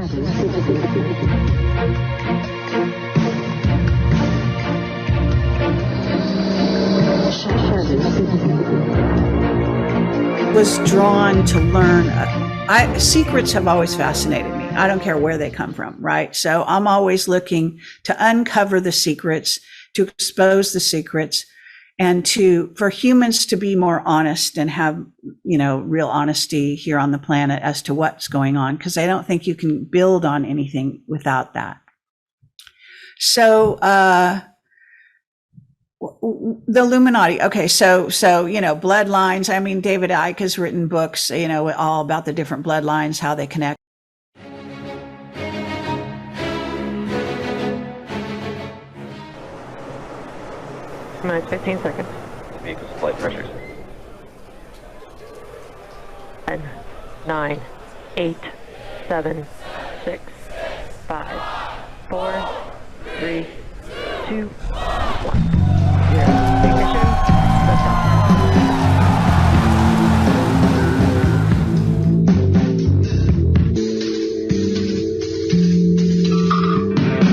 Was drawn to learn. Secrets have always fascinated me. I don't care where they come from, right? So I'm always looking to uncover the secrets, to expose the secrets, and for humans to be more honest and have, real honesty here on the planet as to what's going on, because I don't think you can build on anything without that. So, the Illuminati. Okay. So, bloodlines. I mean, David Icke has written books, all about the different bloodlines, how they connect. 15 seconds. Vehicle's flight pressures. 10, 9, 8, 7, 6, 5, 4, 3, 2, 1. Ignition.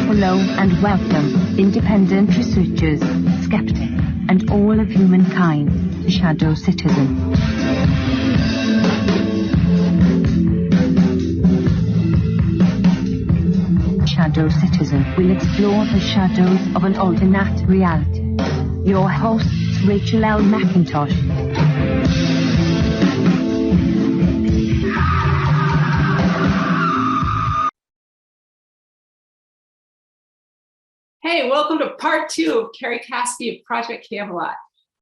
Hello and welcome, independent researchers, skeptics, and all of humankind, to Shadow Citizen. Shadow Citizen will explore the shadows of an alternate reality. Your hosts, Rachael L. McIntosh. Hey, welcome to part 2 of Kerry Cassidy of Project Camelot.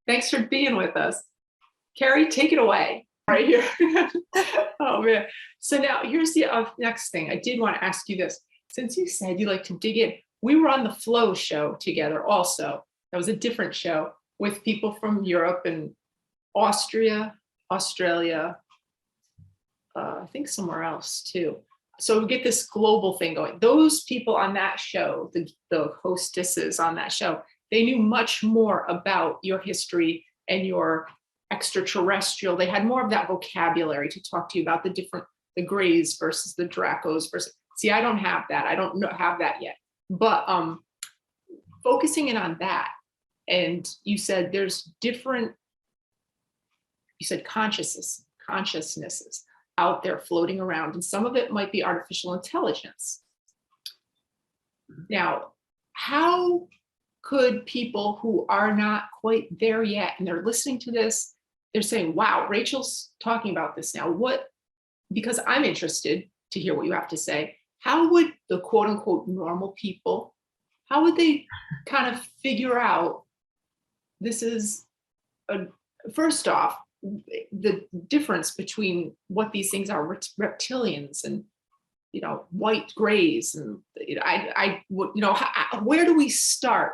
Thanks for being with us. Kerry, take it away right here. Oh man. So now here's the next thing. I did want to ask you this. Since you said you like to dig in, we were on the Flow show together also. That was a different show with people from Europe and Austria, Australia, I think somewhere else too. So we get this global thing going. Those people on that show, the hostesses on that show, they knew much more about your history and your extraterrestrial. They had more of that vocabulary to talk to you about the Greys versus the Dracos versus. See, I don't have that. I don't have that yet. But focusing in on that, and you said there's different. You said consciousnesses out there floating around, and some of it might be artificial intelligence. Now, how could people who are not quite there yet, and they're listening to this, they're saying, wow, Rachel's talking about this now. Because I'm interested to hear what you have to say, how would the quote unquote normal people, how would they kind of figure out this is, first off, the difference between what these things are, reptilians and white grays, and where do we start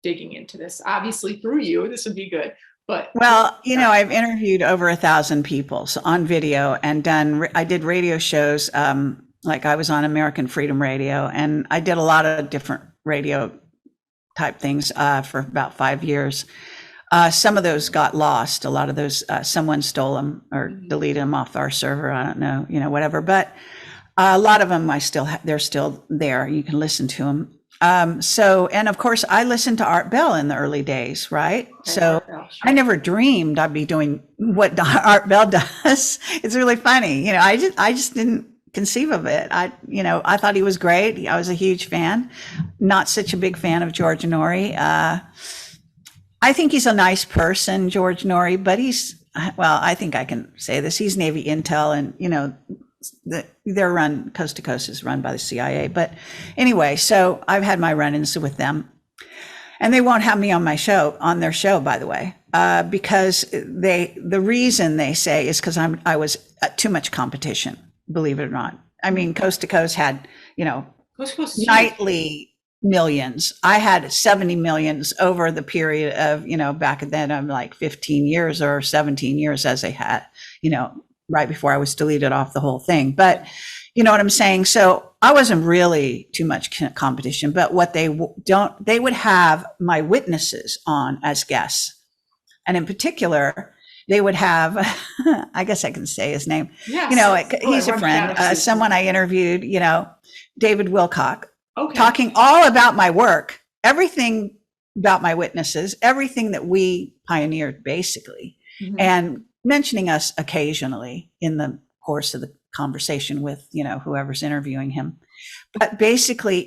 digging into this? Obviously through you, this would be good. But well, I've interviewed over 1,000 people on video and I did radio shows. Like I was on American Freedom Radio, and I did a lot of different radio type things for about 5 years. Some of those got lost. A lot of those, someone stole them or deleted them off our server. I don't know, whatever. But a lot of them, they're still there. You can listen to them. And of course, I listened to Art Bell in the early days, right? So I never dreamed I'd be doing what Art Bell does. It's really funny. I just didn't conceive of it. I thought he was great. I was a huge fan. Not such a big fan of George Norrie. I think he's a nice person, George Norrie, but I think I can say this. He's Navy intel, and, they're run, Coast to Coast is run by the CIA. But anyway, so I've had my run-ins with them, and they won't have me on their show, by the way, because the reason they say is because I was too much competition, believe it or not. I mean, Coast to Coast had, nightly millions. I had 70 millions over the period of, back then I'm like 15 years or 17 years as they had, right before I was deleted off the whole thing. But you know what I'm saying? So I wasn't really too much competition, but what they would have my witnesses on as guests. And in particular, they would have, I guess I can say his name, Yes. you know, Oh, he's I a want friend, that. someone I interviewed, you know, David Wilcock, Okay. talking all about my work, everything about my witnesses, everything that we pioneered basically, Mhm. and mentioning us occasionally in the course of the conversation with, you know, whoever's interviewing him, but basically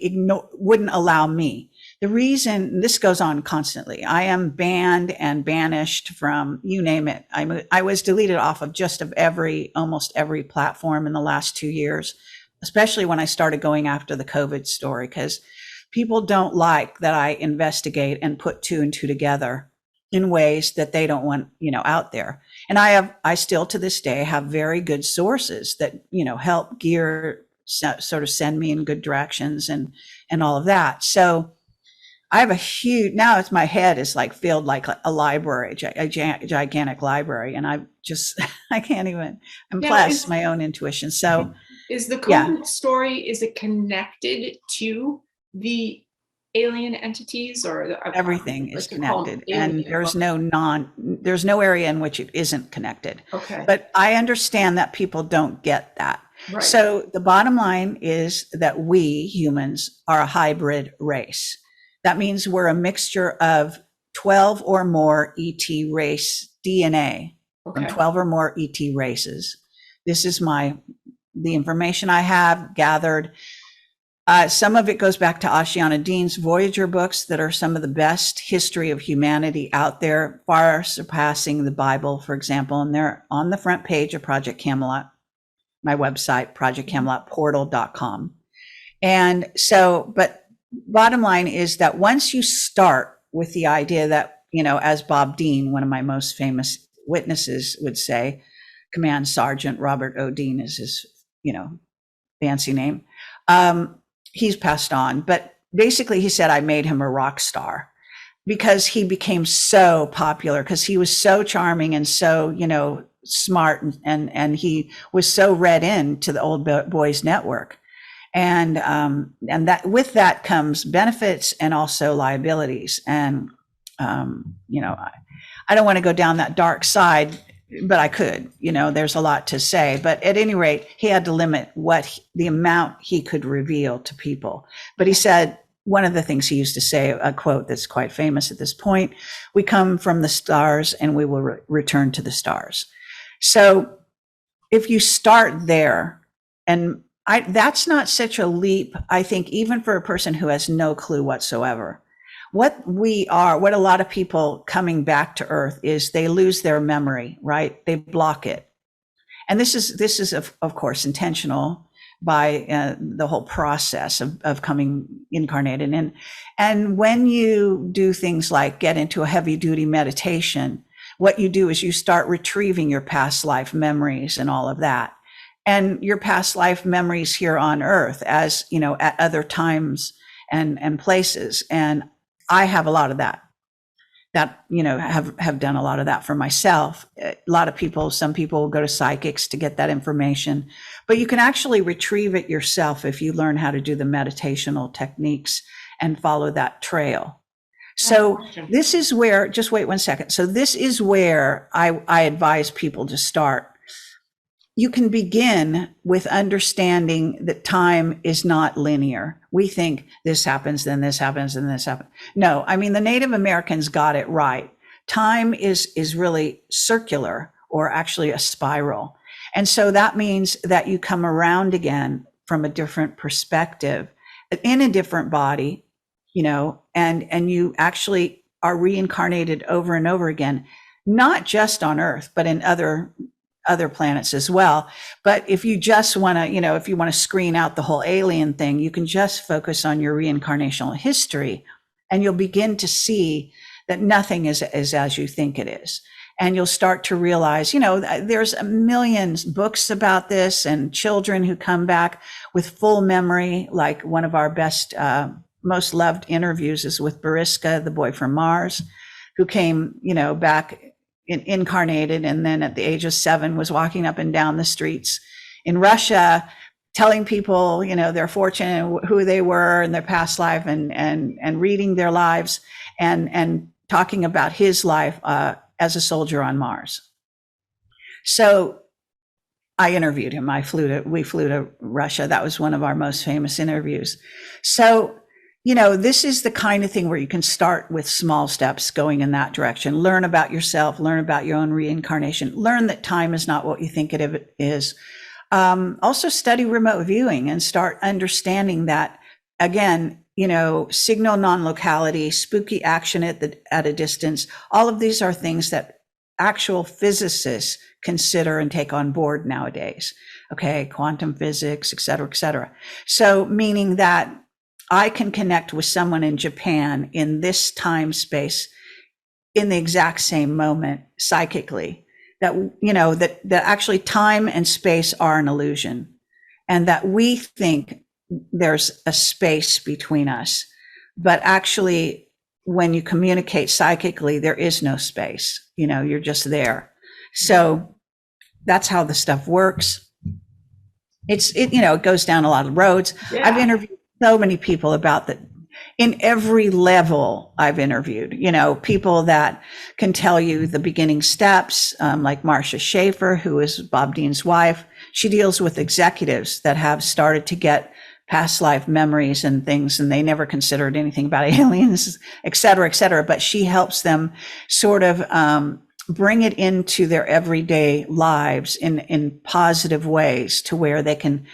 wouldn't allow me. The reason this goes on constantly, I am banned and banished from, you name it. I was deleted off of almost every platform in the last 2 years, especially when I started going after the COVID story, because people don't like that I investigate and put two and two together in ways that they don't want, you know, out there. And I still to this day have very good sources that, you know, help sort of send me in good directions and all of that. So I have now it's my head is like filled like a library, a gigantic library. And I can't even, and plus my own intuition. So is the yeah. COVID story, is it connected to the alien entities or everything is connected, and there's no area in which it isn't connected. Okay. But I understand that people don't get that. Right. So the bottom line is that we humans are a hybrid race. That means we're a mixture of 12 or more ET race DNA from 12 or more ET races. This is the information I have gathered. Some of it goes back to Ashiana Dean's Voyager books that are some of the best history of humanity out there, far surpassing the Bible, for example. And they're on the front page of Project Camelot, my website, projectcamelotportal.com. And so, but bottom line is that once you start with the idea that, you know, as Bob Dean, one of my most famous witnesses, would say, Command Sergeant Robert O. Dean is his, you know, fancy name. He's passed on, but basically he said I made him a rock star because he became so popular, because he was so charming and so, you know, smart, and he was so read in to the Old Boys Network. And that with that comes benefits and also liabilities. And, you know, I don't want to go down that dark side, but I could, you know, there's a lot to say, but at any rate, he had to limit the amount he could reveal to people. But he said, one of the things he used to say, a quote that's quite famous at this point, we come from the stars and we will return to the stars. So if you start there, and that's not such a leap, I think, even for a person who has no clue whatsoever. What a lot of people coming back to Earth is they lose their memory, right? They block it. And this is of course intentional by the whole process of coming incarnated. And when you do things like get into a heavy duty meditation, what you do is you start retrieving your past life memories and all of that. And your past life memories here on Earth, as you know, at other times and places. And I have a lot of that, you know, have done a lot of that for myself. A lot of people, some people will go to psychics to get that information, but you can actually retrieve it yourself if you learn how to do the meditational techniques and follow that trail. So this is where, just wait 1 second. So this is where I advise people to start. You can begin with understanding that time is not linear. We think this happens, then this happens, and this happens. No, I mean, the Native Americans got it right. Time is really circular, or actually a spiral. And so that means that you come around again from a different perspective, in a different body, you know, and you actually are reincarnated over and over again, not just on Earth, but in other planets as well. But if you just want to, you know, if you want to screen out the whole alien thing, you can just focus on your reincarnational history, and you'll begin to see that nothing is as you think it is. And you'll start to realize, you know, there's millions books about this, and children who come back with full memory. Like one of our best, most loved interviews is with Bariska, the boy from Mars, who came, you know, back incarnated, and then at the age of 7 was walking up and down the streets in Russia, telling people, you know, their fortune and who they were in their past life, and reading their lives, and talking about his life as a soldier on Mars. So I interviewed him. We flew to Russia. That was one of our most famous interviews. So, this is the kind of thing where you can start with small steps going in that direction. Learn about yourself, learn about your own reincarnation, learn that time is not what you think it is. Also study remote viewing and start understanding that, again, signal non-locality, spooky action at a distance. All of these are things that actual physicists consider and take on board nowadays. Okay, quantum physics, et cetera, et cetera. So meaning that I can connect with someone in Japan in this time space in the exact same moment psychically, that, that actually time and space are an illusion, and that we think there's a space between us, but actually when you communicate psychically, there is no space, you're just there. So that's how the stuff works. It goes down a lot of roads. Yeah. I've interviewed so many people about that in every level. I've interviewed, people that can tell you the beginning steps, like Marcia Schaefer, who is Bob Dean's wife. She deals with executives that have started to get past life memories and things, and they never considered anything about aliens, et cetera, et cetera. But she helps them sort of bring it into their everyday lives in positive ways, to where they can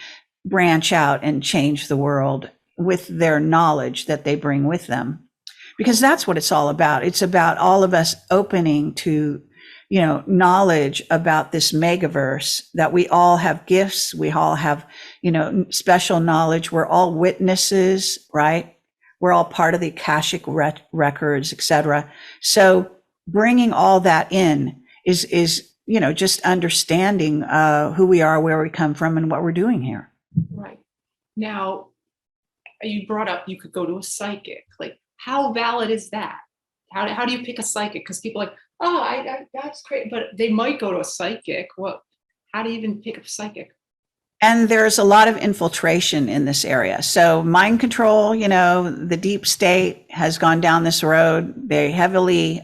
branch out and change the world with their knowledge that they bring with them. Because that's what it's all about. It's about all of us opening to, knowledge about this megaverse, that we all have gifts. We all have, special knowledge. We're all witnesses, right? We're all part of the Akashic records, et cetera. So bringing all that in is just understanding who we are, where we come from, and what we're doing here. Right. Now, you brought up you could go to a psychic. Like, how valid is that? How do you pick a psychic? Because people are like, oh, that's great, but they might go to a psychic. How do you even pick a psychic? And there's a lot of infiltration in this area. So mind control, the deep state has gone down this road. They heavily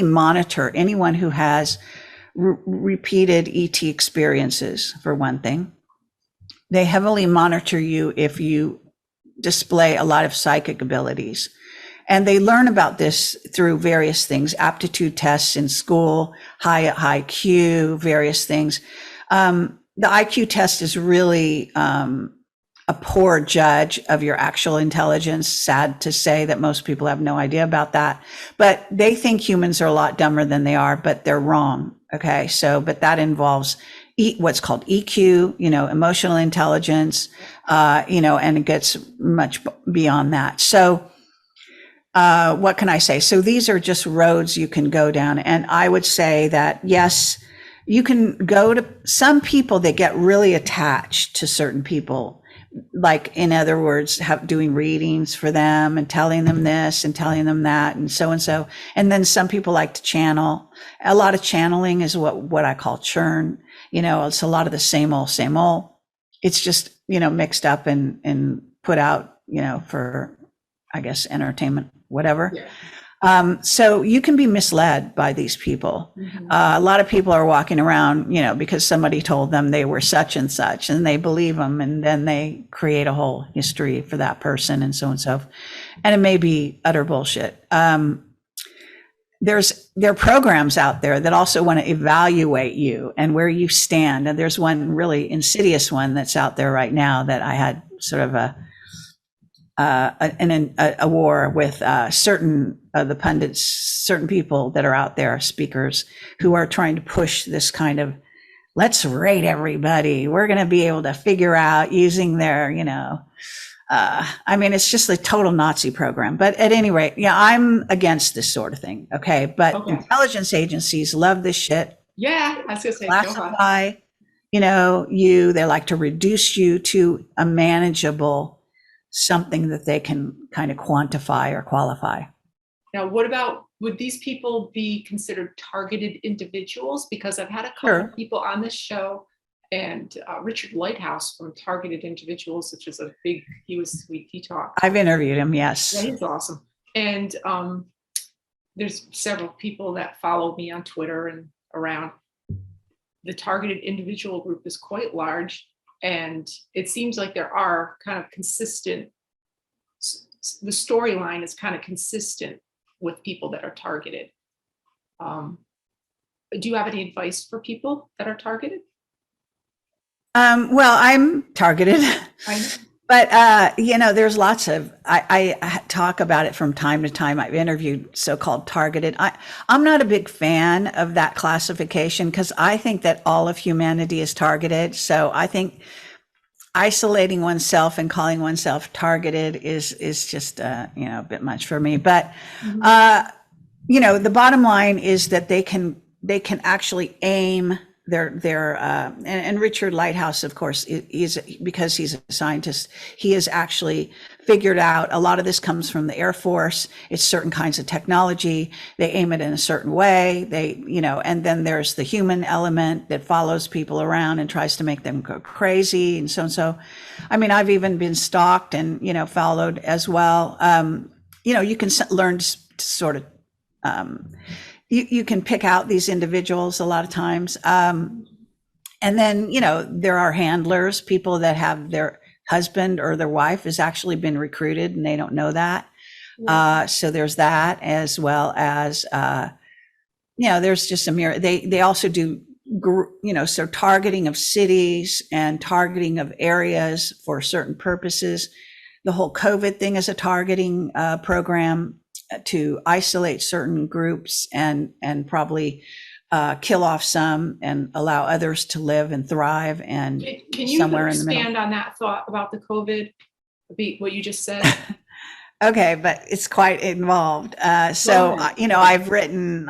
monitor anyone who has repeated ET experiences, for one thing. They heavily monitor you if you display a lot of psychic abilities. And they learn about this through various things, aptitude tests in school, high IQ, various things. The IQ test is really a poor judge of your actual intelligence. Sad to say that most people have no idea about that, but they think humans are a lot dumber than they are, but they're wrong. Okay. So, but that involves what's called EQ, emotional intelligence, and it gets much beyond that. So, what can I say? So these are just roads you can go down. And I would say that, yes, you can go to some people that get really attached to certain people. Like, in other words, doing readings for them and telling them this and telling them that and so and so. And then some people like to channel. A lot of channeling is what I call churn. It's a lot of the same old. It's just, mixed up and put out, for, I guess, entertainment, whatever. Yeah. So you can be misled by these people. Mm-hmm. A lot of people are walking around, because somebody told them they were such and such, and they believe them, and then they create a whole history for that person and so and so. And it may be utter bullshit. There are programs out there that also want to evaluate you and where you stand. And there's one really insidious one that's out there right now that I had sort of a war with certain of the pundits, certain people that are out there, speakers, who are trying to push this kind of, let's rate everybody. We're going to be able to figure out using their, it's just a total Nazi program. But at any rate, yeah, I'm against this sort of thing. Okay. But intelligence agencies love this shit. Yeah. I was going to say, classify, they like to reduce you to a manageable something that they can kind of quantify or qualify. Now, would these people be considered targeted individuals? Because I've had a couple of people on this show, and Richard Lighthouse from Targeted Individuals, which is he talked. I've interviewed him, yes. Yeah, he's awesome. And there's several people that follow me on Twitter and around, the targeted individual group is quite large, and it seems like there are kind of consistent, the storyline is kind of consistent with people that are targeted. Do you have any advice for people that are targeted? Well, I'm targeted, I know. but there's lots of, I talk about it from time to time. I've interviewed so-called targeted. I'm not a big fan of that classification because I think that all of humanity is targeted. So I think isolating oneself and calling oneself targeted is just a bit much for me. But the bottom line is that they can actually aim their and Richard Lighthouse, of course, is because he's a scientist, he has actually figured out a lot of this comes from the Air Force. It's certain kinds of technology. They aim it in a certain way. And then there's the human element that follows people around and tries to make them go crazy and so and so. I mean, I've even been stalked and, followed as well. You can learn to sort of, you can pick out these individuals a lot of times. And then, there are handlers, people that have their husband or their wife has actually been recruited and they don't know that. So there's that, as well as, there's just a mirror. They also do, so targeting of cities and targeting of areas for certain purposes. The whole COVID thing is a targeting program to isolate certain groups and probably kill off some and allow others to live and thrive. And can you somewhere in the middle. expand on that thought about the COVID, what you just said? Okay, but it's quite involved. I've written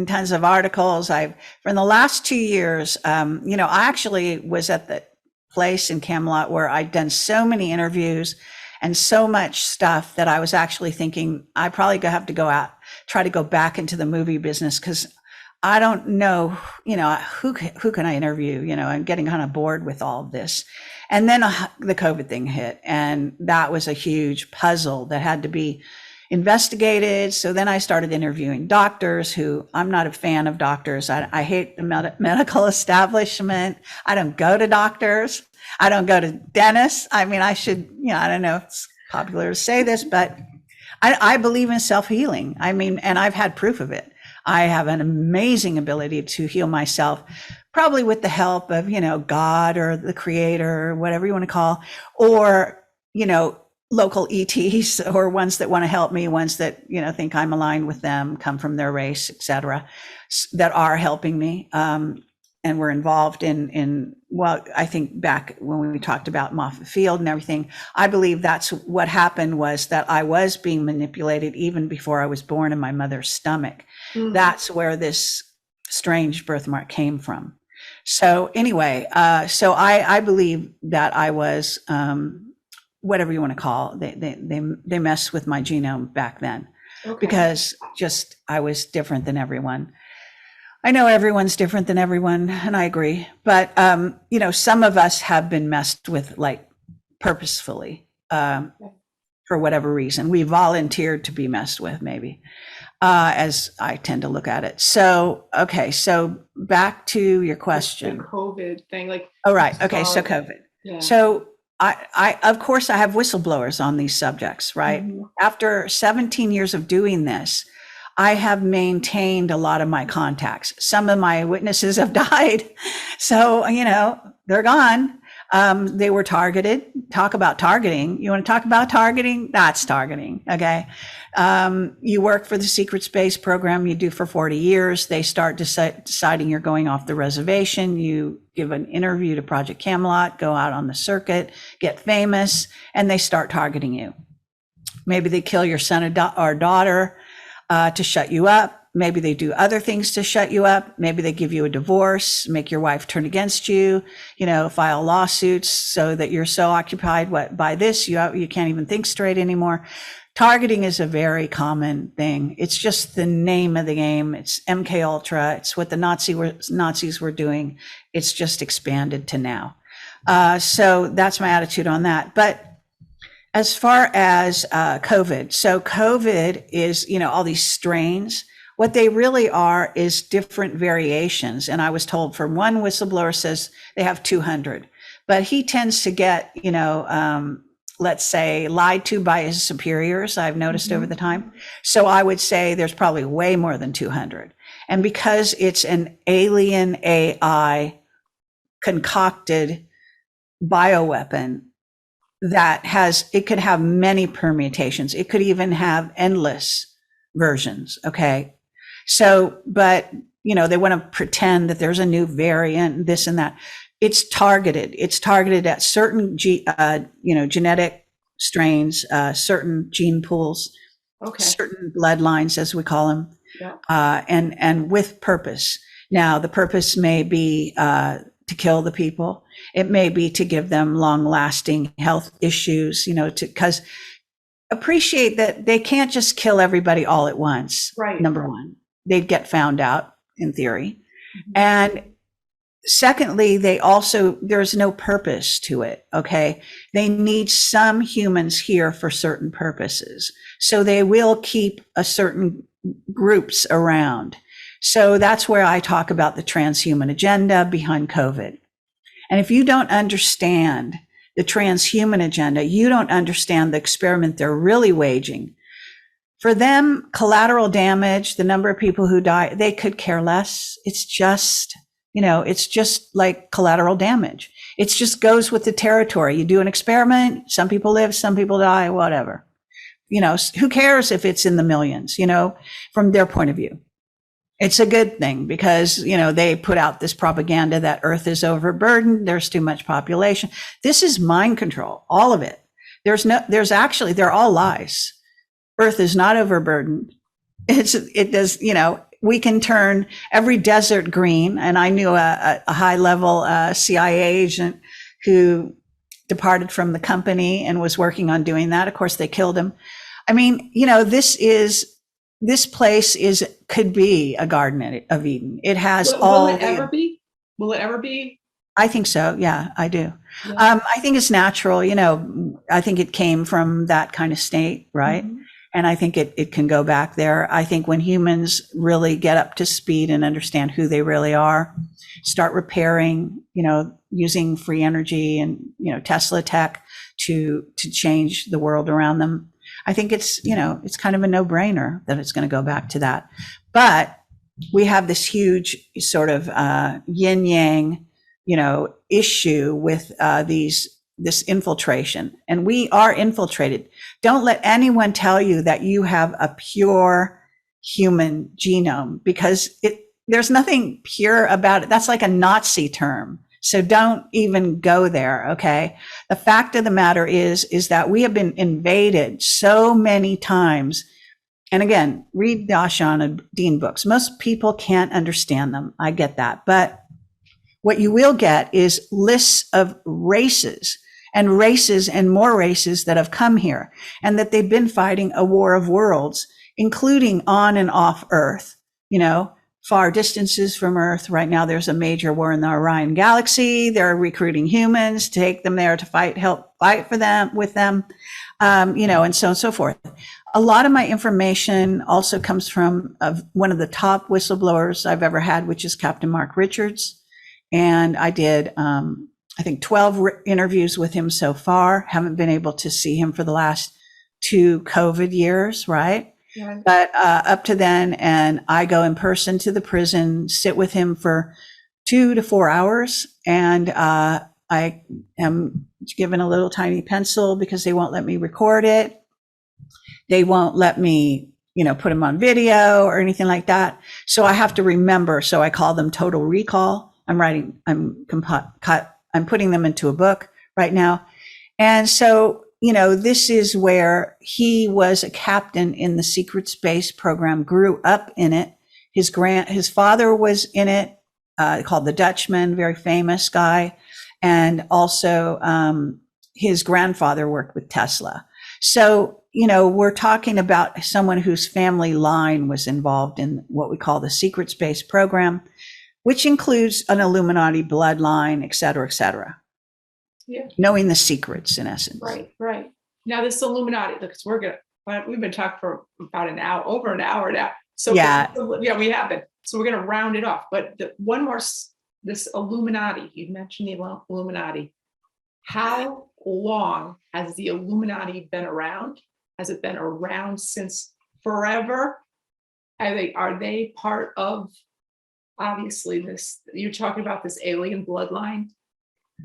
tons of articles. For the last 2 years, I actually was at the place in Camelot where I'd done so many interviews and so much stuff that I was actually thinking I probably have to try to go back into the movie business because I don't know, who can I interview, I'm getting kind of bored with all of this. And then the COVID thing hit, and that was a huge puzzle that had to be investigated. So then I started interviewing doctors who I'm not a fan of doctors. I hate the medical establishment. I don't go to doctors. I don't go to dentists. I mean, I should, I don't know if it's popular to say this, but I believe in self-healing. I mean, and I've had proof of it. I have an amazing ability to heal myself, probably with the help of, God or the creator, or whatever you want to call, or, local ETs or ones that want to help me, ones that, think I'm aligned with them, come from their race, etc., that are helping me. And we're involved in, I think back when we talked about Moffett Field and everything, I believe that's what happened, was that I was being manipulated even before I was born in my mother's stomach. Mm-hmm. That's where this strange birthmark came from. So anyway, so I believe that I was, whatever you want to call it, they messed with my genome back then. Okay. Because just I was different than everyone. I know everyone's different than everyone, and I agree. But, some of us have been messed with, like, purposefully, for whatever reason. We volunteered to be messed with, maybe, as I tend to look at it. So, okay, so back to your question. The COVID thing, like. Oh, right. Okay, so COVID. Yeah. So I of course, I have whistleblowers on these subjects, right? Mm-hmm. After 17 years of doing this, I have maintained a lot of my contacts. Some of my witnesses have died. So, they're gone. They were targeted. Talk about targeting. You want to talk about targeting? That's targeting. Okay. You work for the secret space program you do for 40 years. They start deciding you're going off the reservation. You give an interview to Project Camelot, go out on the circuit, get famous, and they start targeting you. Maybe they kill your son or daughter to shut you up. Maybe they do other things to shut you up. Maybe they give you a divorce, make your wife turn against you, file lawsuits so that you're so occupied by this, you can't even think straight anymore. Targeting is a very common thing. It's just the name of the game. It's MK Ultra. It's what the Nazis were doing. It's just expanded to now. So that's my attitude on that. But as far as COVID, so COVID is, all these strains. What they really are is different variations. And I was told from one whistleblower says they have 200, but he tends to get, let's say, lied to by his superiors, I've noticed over the time. So I would say there's probably way more than 200. And because it's an alien AI concocted bioweapon that it could have many permutations. It could even have endless versions. Okay. So, but, they want to pretend that there's a new variant, this and that. It's targeted. It's targeted at certain, genetic strains, certain gene pools, certain bloodlines, as we call them, and with purpose. Now, the purpose may be to kill the people. It may be to give them long-lasting health issues, because appreciate that they can't just kill everybody all at once. Right. Number one, they'd get found out in theory. And secondly, there's no purpose to it. Okay. They need some humans here for certain purposes. So they will keep a certain groups around. So that's where I talk about the transhuman agenda behind COVID. And if you don't understand the transhuman agenda, you don't understand the experiment they're really waging. For them, collateral damage, the number of people who die, they could care less. It's just, it's just like collateral damage. It just goes with the territory. You do an experiment, some people live, some people die, whatever. Who cares if it's in the millions, from their point of view. It's a good thing because, they put out this propaganda that Earth is overburdened. There's too much population. This is mind control, all of it. They're all lies. Earth is not overburdened. We can turn every desert green. And I knew a high level CIA agent who departed from the company and was working on doing that. Of course, they killed him. I mean, this place could be a Garden of Eden. It has Will it ever be? Will it ever be? I think so. Yeah, I do. Yeah. I think it's natural. I think it came from that kind of state, right? Mm-hmm. And I think it can go back there. I think when humans really get up to speed and understand who they really are, start repairing, using free energy and, Tesla tech to change the world around them. I think it's kind of a no-brainer that it's going to go back to that. But we have this huge sort of yin yang, issue with this infiltration, and we are infiltrated. Don't let anyone tell you that you have a pure human genome, because there's nothing pure about it. That's like a Nazi term. So don't even go there. Okay. The fact of the matter is that we have been invaded so many times. And again, read the Ashana Dean books. Most people can't understand them. I get that. But what you will get is lists of races and more races that have come here, and that they've been fighting a war of worlds, including on and off Earth, far distances from Earth. Right now, there's a major war in the Orion galaxy. They're recruiting humans to take them there to help fight with them, and so on and so forth. A lot of my information also comes from one of the top whistleblowers I've ever had, which is Captain Mark Richards. And I did, I think 12 interviews with him so far. Haven't been able to see him for the last 2 COVID years, right? Yeah. But up to then, and I go in person to the prison, sit with him for 2 to 4 hours, and I am given a little tiny pencil because they won't let me record it. They won't let me, put him on video or anything like that. So I have to remember. So I call them total recall. I'm putting them into a book right now. And so, this is where he was a captain in the secret space program, grew up in it. His father was in it, called the Dutchman, very famous guy. And also, his grandfather worked with Tesla. So, we're talking about someone whose family line was involved in what we call the secret space program, which includes an Illuminati bloodline, et cetera, et cetera. Yeah. Knowing the secrets, in essence. Right. Now this Illuminati, because we've been talking for about over an hour now. So Yeah. yeah, we have it. So we're going to round it off. But one more, this Illuminati, you mentioned the Illuminati. How long has the Illuminati been around? Has it been around since forever? Are they part of, obviously, this, you're talking about this alien bloodline?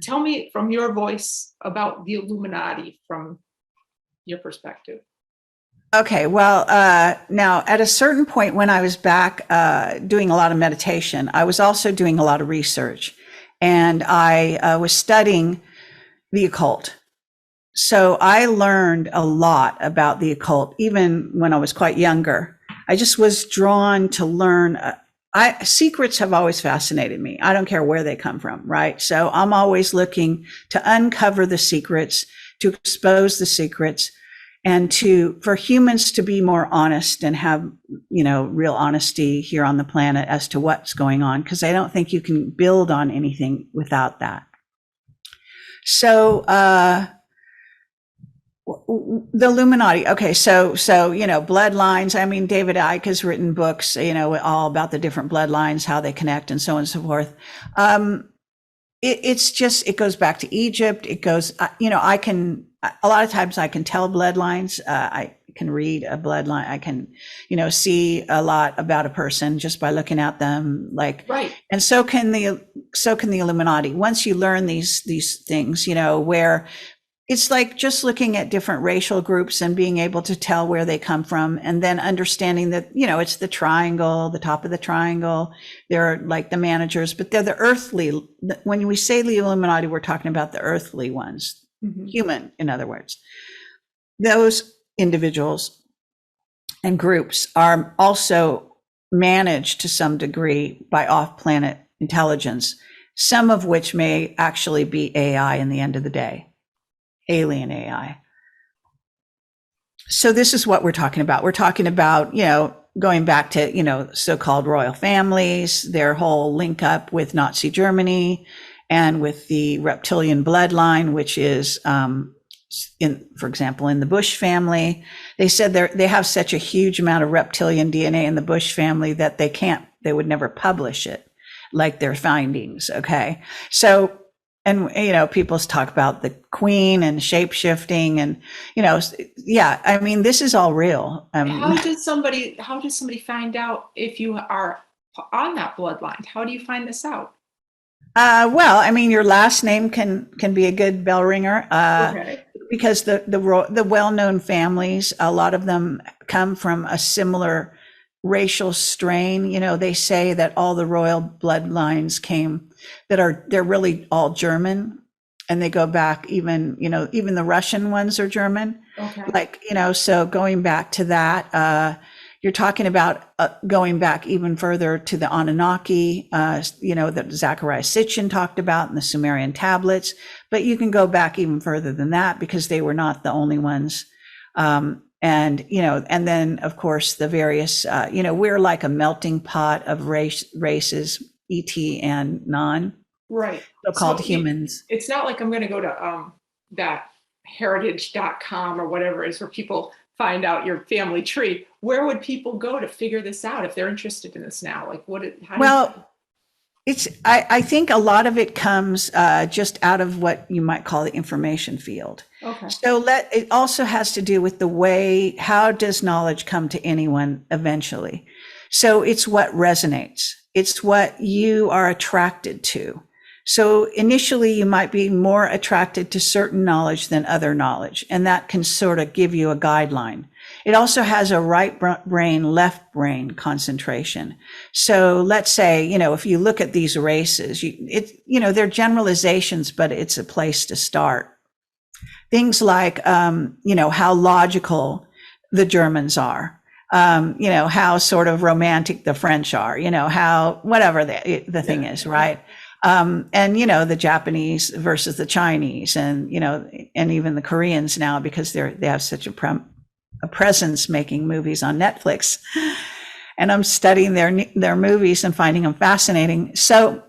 Tell me from your voice about the Illuminati from your perspective. Okay, well, now at a certain point when I was back doing a lot of meditation, I was also doing a lot of research, and I was studying the occult. So I learned a lot about the occult, even when I was quite younger. I just was drawn to learn. Secrets have always fascinated me. I don't care where they come from, right? So I'm always looking to uncover the secrets, to expose the secrets, and for humans to be more honest and have, real honesty here on the planet as to what's going on, because I don't think you can build on anything without that. So the Illuminati. Okay, so bloodlines. I mean, David Icke has written books, all about the different bloodlines, how they connect, and so on and so forth. It goes back to Egypt. It goes, a lot of times I can tell bloodlines. I can read a bloodline. I can, see a lot about a person just by looking at them. Right. And so can the Illuminati. Once you learn these things, where it's like just looking at different racial groups and being able to tell where they come from, and then understanding that, it's the triangle, the top of the triangle. They're like the managers, but they're the earthly. When we say the Illuminati, we're talking about the earthly ones, human, in other words. Those individuals and groups are also managed to some degree by off-planet intelligence, some of which may actually be AI in the end of the day. Alien AI. So this is what we're talking about. We're talking about, going back to, so-called royal families, their whole link up with Nazi Germany and with the reptilian bloodline, which is, for example, in the Bush family. They said they have such a huge amount of reptilian DNA in the Bush family that they would never publish it, like their findings. Okay. So, and, people talk about the queen and shape shifting and, yeah, I mean, this is all real. How does somebody find out if you are on that bloodline? How do you find this out? Well, I mean, your last name can be a good bell ringer, Okay. because the well-known families, a lot of them come from a similar racial strain. They say that all the royal bloodlines they're really all German, and they go back even the Russian ones are German. Okay. So going back to that, you're talking about going back even further to the Anunnaki, that Zecharia Sitchin talked about in the Sumerian tablets, but you can go back even further than that because they were not the only ones. And then of course the various, we're like a melting pot of races, ET and non, Right. so-called humans. It's not like I'm going to go to that heritage.com or whatever it is where people find out your family tree. Where would people go to figure this out if they're interested in this now? Like I think a lot of it comes just out of what you might call the information field. Okay. So it also has to do with the way, how does knowledge come to anyone eventually? So it's what resonates. It's what you are attracted to. So initially you might be more attracted to certain knowledge than other knowledge, and that can sort of give you a guideline. It also has a right brain, left brain concentration. So let's say, if you look at these races, they're generalizations, but it's a place to start. Things like, how logical the Germans are, how sort of romantic the French are, how, whatever the thing is, right? And, the Japanese versus the Chinese and, and even the Koreans now, because they have such a presence making movies on Netflix. And I'm studying their movies and finding them fascinating. So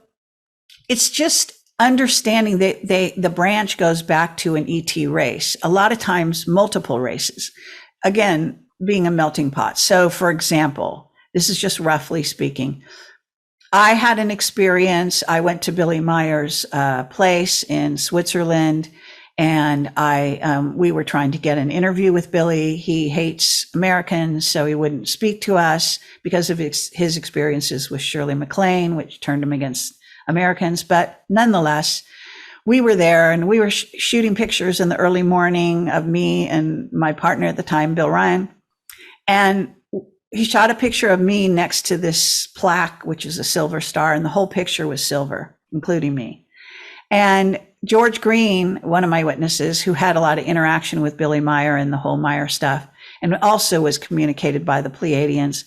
it's just understanding that the branch goes back to an ET race, a lot of times multiple races, again, being a melting pot. So for example, This is just roughly speaking. I had an experience. I went to Billy Meyer's place in Switzerland, and we were trying to get an interview with Billy. He hates Americans, so he wouldn't speak to us because of his experiences with Shirley MacLaine, which turned him against Americans. But nonetheless, we were there, and we were shooting pictures in the early morning of me and my partner at the time, Bill Ryan. And he shot a picture of me next to this plaque, which is a silver star, and the whole picture was silver, including me. And George Green, one of my witnesses, who had a lot of interaction with Billy Meyer and the whole Meyer stuff, and also was communicated by the Pleiadians,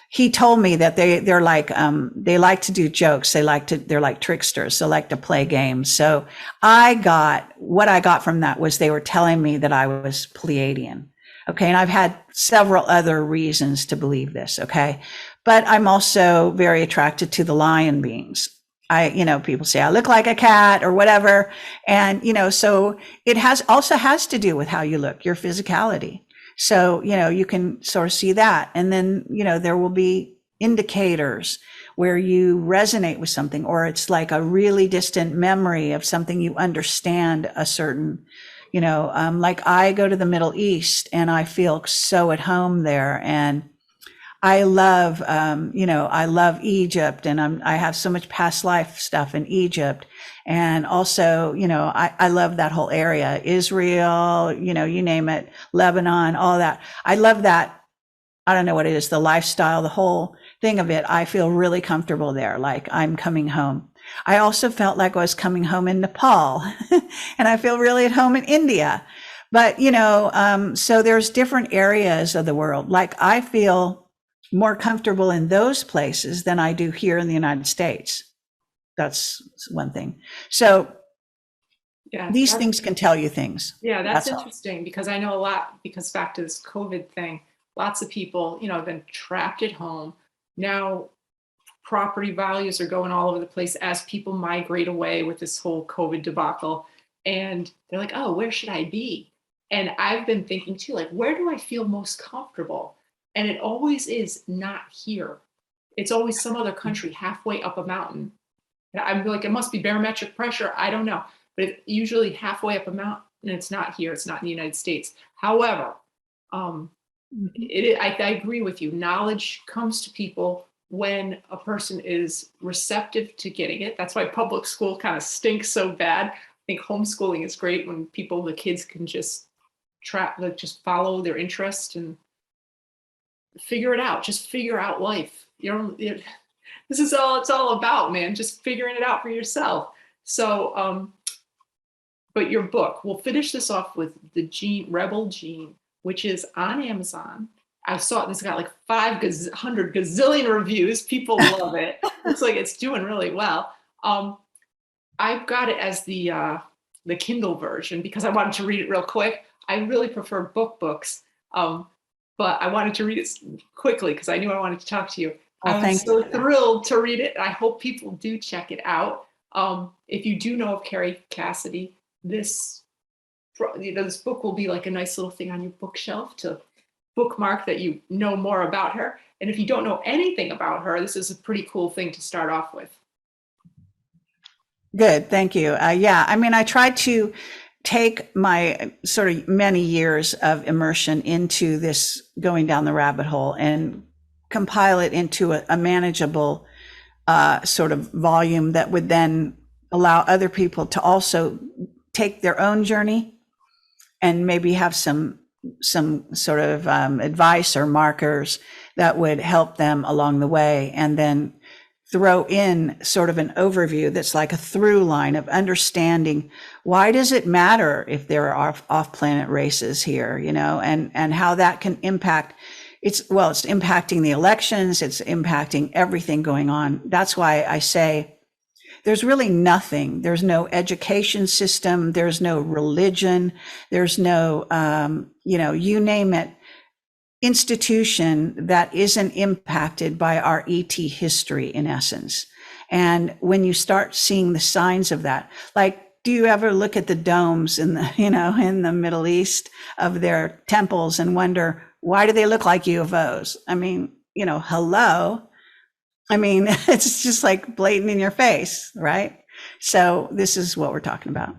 he told me that they're like, they like to do jokes. They're like tricksters. They like to play games. So what I got from that was they were telling me that I was Pleiadian. Okay. And I've had several other reasons to believe this. Okay. But I'm also very attracted to the lion beings. People say I look like a cat or whatever. And, so it also has to do with how you look, your physicality. So, you can sort of see that. And then, there will be indicators where you resonate with something, or it's like a really distant memory of something you understand a certain, like I go to the Middle East and I feel so at home there. And I love, I love Egypt, and I have so much past life stuff in Egypt. And also, I love that whole area, Israel, you name it, Lebanon, all that. I love that. I don't know what it is, the lifestyle, the whole thing of it. I feel really comfortable there. Like I'm coming home. I also felt like I was coming home in Nepal and I feel really at home in India. But, so there's different areas of the world. Like I feel more comfortable in those places than I do here in the United States. That's one thing. So Yeah, these things can tell you things. Yeah, that's all. interesting because I know a lot, because back to this COVID thing, lots of people, have been trapped at home. Now property values are going all over the place as people migrate away with this whole COVID debacle. And they're like, oh, where should I be? And I've been thinking too, like, where do I feel most comfortable? And it always is not here. It's always some other country halfway up a mountain. And I'm like, it must be barometric pressure. I don't know. But it's usually halfway up a mountain, and it's not here. It's not in the United States. However, I agree with you. Knowledge comes to people when a person is receptive to getting it. That's why public school kind of stinks so bad. I think homeschooling is great when the kids can just just follow their interest and figure it out. Just figure out life. This is all it's all about, man. Just figuring it out for yourself. So, but your book, we'll finish this off with the Rebel Gene, which is on Amazon. I saw it. This got like 500 gazillion reviews. People love it. Looks like it's doing really well. I've got it as the Kindle version because I wanted to read it real quick. I really prefer books, but I wanted to read it quickly because I knew I wanted to talk to you. I'm so thrilled to read it. I hope people do check it out. If you do know of Kerry Cassidy, this book will be like a nice little thing on your bookshelf to bookmark that you know more about her. And if you don't know anything about her, this is a pretty cool thing to start off with. Good, thank you. Yeah, I mean, I tried to take my sort of many years of immersion into this going down the rabbit hole and compile it into a manageable sort of volume that would then allow other people to also take their own journey and maybe have some sort of advice or markers that would help them along the way, and then throw in sort of an overview that's like a through line of understanding why does it matter if there are off-planet races here, and how that can impact. It's impacting the elections. It's impacting everything going on. That's why I say there's really nothing. There's no education system. There's no religion. There's no, you name it, institution that isn't impacted by our ET history in essence. And when you start seeing the signs of that, like, do you ever look at the domes in the, in the Middle East of their temples and wonder, why do they look like UFOs? I mean, hello. I mean, it's just like blatant in your face, right? So this is what we're talking about.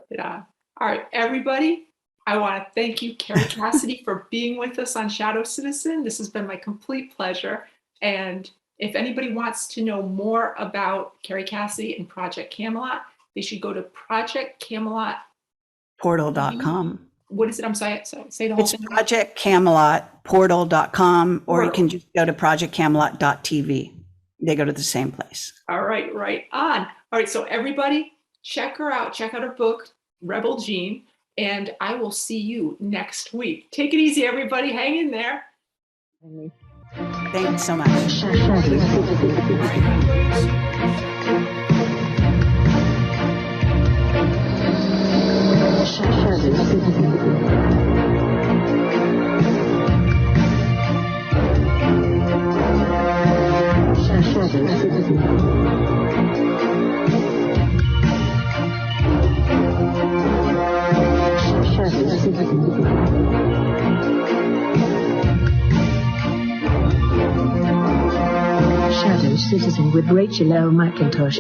Yeah. All right, everybody. I want to thank you, Kerry Cassidy, for being with us on Shadow Citizen. This has been my complete pleasure. And if anybody wants to know more about Kerry Cassidy and Project Camelot, they should go to Project Camelot. Portal.com. What is it? I'm sorry, say the whole It's thing. Project Camelot, portal.com, or you can just go to projectcamelot.tv. They go to the same place. All right, right on. All right, so everybody, check her out. Check out her book, Rebel Gene, and I will see you next week. Take it easy, everybody. Hang in there. Thanks so much. Shadow Citizen with Rachael McIntosh.